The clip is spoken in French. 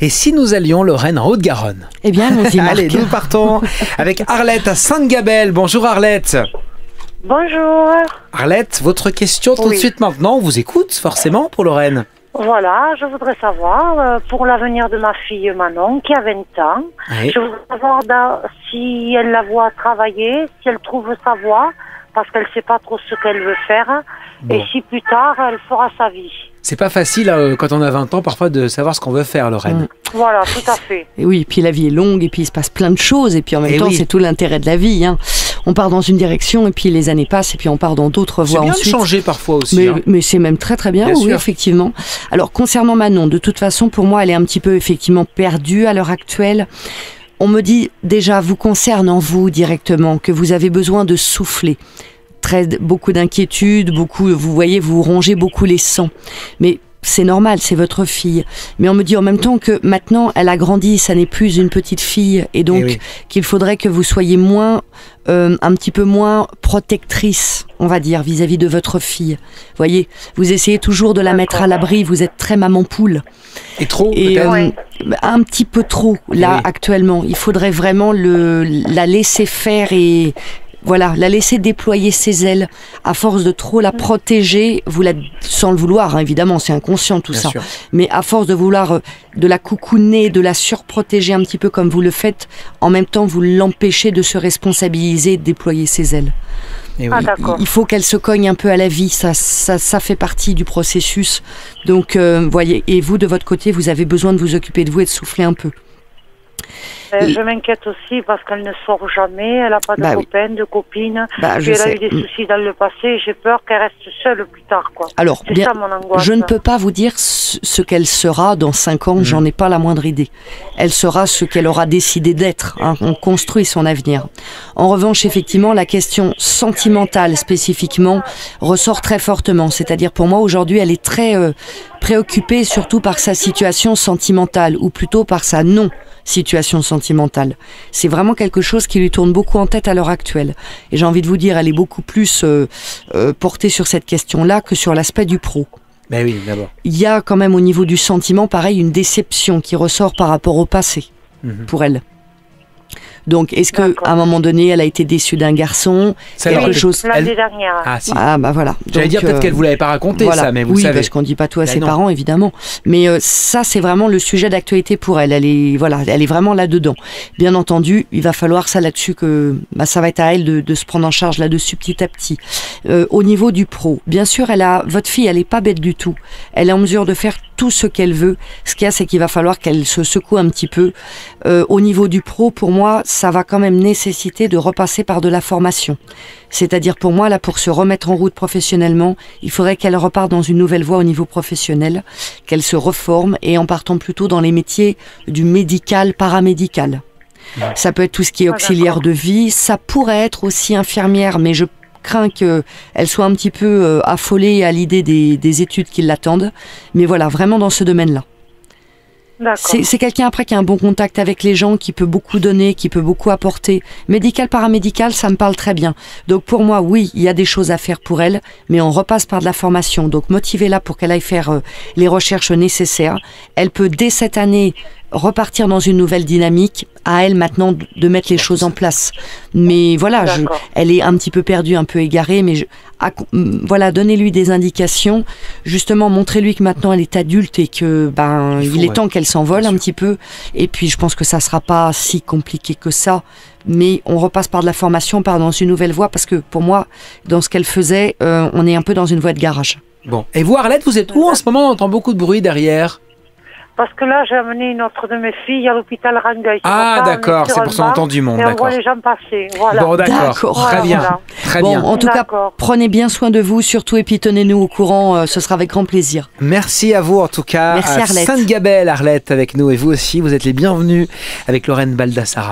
Et si nous allions, Lorraine, en Haute-Garonne? Eh bien, allons-y, Marc. Allez, nous partons avec Arlette à Sainte-Gabelle. Bonjour Arlette. Bonjour. Arlette, votre question tout de suite maintenant. On vous écoute forcément pour Lorraine. Voilà, je voudrais savoir, pour l'avenir de ma fille Manon, qui a 20 ans, je voudrais savoir si elle la voit travailler, si elle trouve sa voie, parce qu'elle ne sait pas trop ce qu'elle veut faire, et si plus tard, elle fera sa vie. C'est pas facile quand on a 20 ans parfois de savoir ce qu'on veut faire, Lorraine. Voilà, tout à fait. Et oui, puis la vie est longue, et puis il se passe plein de choses, et puis en même temps, c'est tout l'intérêt de la vie. Hein. On part dans une direction, et puis les années passent, et puis on part dans d'autres voies ensuite. C'est bien de changer parfois aussi. Mais c'est même très très bien, oui, effectivement. Alors, concernant Manon, de toute façon, pour moi, elle est un petit peu effectivement perdue à l'heure actuelle. On me dit déjà, vous concernant vous directement, que vous avez besoin de souffler. Beaucoup d'inquiétudes, vous voyez, vous rongez beaucoup les sangs. Mais c'est normal, c'est votre fille. Mais on me dit en même temps que maintenant, elle a grandi, ça n'est plus une petite fille. Et donc, qu'il faudrait que vous soyez un petit peu moins protectrice, on va dire, vis-à-vis de votre fille. Vous voyez, vous essayez toujours de la mettre à l'abri, vous êtes très maman poule. Et trop, un petit peu trop, là, actuellement. Il faudrait vraiment la laisser faire et... Voilà, la laisser déployer ses ailes. À force de trop la protéger, sans le vouloir, hein, évidemment, c'est inconscient tout ça. Mais à force de vouloir de la coucouner, de la surprotéger un petit peu comme vous le faites, en même temps, vous l'empêchez de se responsabiliser et de déployer ses ailes. Il faut qu'elle se cogne un peu à la vie, ça fait partie du processus. Donc, voyez, et vous, de votre côté, vous avez besoin de vous occuper de vous et de souffler un peu. Je m'inquiète aussi parce qu'elle ne sort jamais, elle n'a pas de copains, de copines, puis elle a eu des soucis dans le passé et j'ai peur qu'elle reste seule plus tard. Alors, c'est ça mon angoisse. Je ne peux pas vous dire ce qu'elle sera dans 5 ans, j'en ai pas la moindre idée. Elle sera ce qu'elle aura décidé d'être, hein. On construit son avenir. En revanche, effectivement, la question sentimentale spécifiquement ressort très fortement, c'est-à-dire pour moi aujourd'hui elle est très préoccupée surtout par sa situation sentimentale ou plutôt par sa non-situation sentimentale. C'est vraiment quelque chose qui lui tourne beaucoup en tête à l'heure actuelle. Et j'ai envie de vous dire, elle est beaucoup plus portée sur cette question-là que sur l'aspect du pro. Ben oui, d'abord. Il y a quand même au niveau du sentiment, pareil, une déception qui ressort par rapport au passé pour elle. Donc, est-ce qu'à un moment donné, elle a été déçue d'un garçon, quelque chose l'année dernière. Ah bah voilà. J'allais dire peut-être qu'elle vous l'avait pas raconté ça, mais vous savez. Parce qu'on dit pas tout à ses parents, évidemment. Mais ça, c'est vraiment le sujet d'actualité pour elle. Elle est vraiment là-dedans. Bien entendu, il va falloir ça là-dessus que ça va être à elle de se prendre en charge là-dessus petit à petit. Au niveau du pro, bien sûr, votre fille, elle est pas bête du tout. Elle est en mesure de faire tout ce qu'elle veut. Ce qu'il y a, c'est qu'il va falloir qu'elle se secoue un petit peu. Au niveau du pro, pour moi, ça va quand même nécessiter de repasser par de la formation. C'est-à-dire pour moi, là, pour se remettre en route professionnellement, il faudrait qu'elle reparte dans une nouvelle voie au niveau professionnel, qu'elle se reforme et en partant plutôt dans les métiers du médical, paramédical. Ça peut être tout ce qui est auxiliaire de vie, ça pourrait être aussi infirmière, mais je crains qu'elle soit un petit peu affolée à l'idée des études qui l'attendent. Mais voilà, vraiment dans ce domaine-là. C'est quelqu'un après qui a un bon contact avec les gens, qui peut beaucoup donner, qui peut beaucoup apporter. Médical, paramédical, ça me parle très bien. Donc pour moi, oui, il y a des choses à faire pour elle, mais on repasse par de la formation. Donc motivez-la pour qu'elle aille faire les recherches nécessaires. Elle peut dès cette année repartir dans une nouvelle dynamique, à elle maintenant de mettre les choses en place. Mais voilà, elle est un petit peu perdue, un peu égarée, mais voilà, donnez-lui des indications, justement montrez-lui que maintenant elle est adulte et que il est temps qu'elle s'envole un petit peu, et puis je pense que ça sera pas si compliqué que ça, mais on repasse par de la formation, on part dans une nouvelle voie, parce que pour moi, dans ce qu'elle faisait, on est un peu dans une voie de garage. Bon, et vous Arlette, vous êtes où en ce moment? On entend beaucoup de bruit derrière. Parce que là, j'ai amené une autre de mes filles à l'hôpital Rangueil. Ah d'accord, c'est pour ça qu'on entend du monde. Et on voit les gens passer, voilà. Bon d'accord, très bien. Très bien. En tout cas, prenez bien soin de vous, surtout, et puis tenez-nous au courant, ce sera avec grand plaisir. Merci à vous en tout cas. Merci Arlette. Sainte-Gabelle, Arlette avec nous, et vous aussi, vous êtes les bienvenus avec Lorraine Baldassara.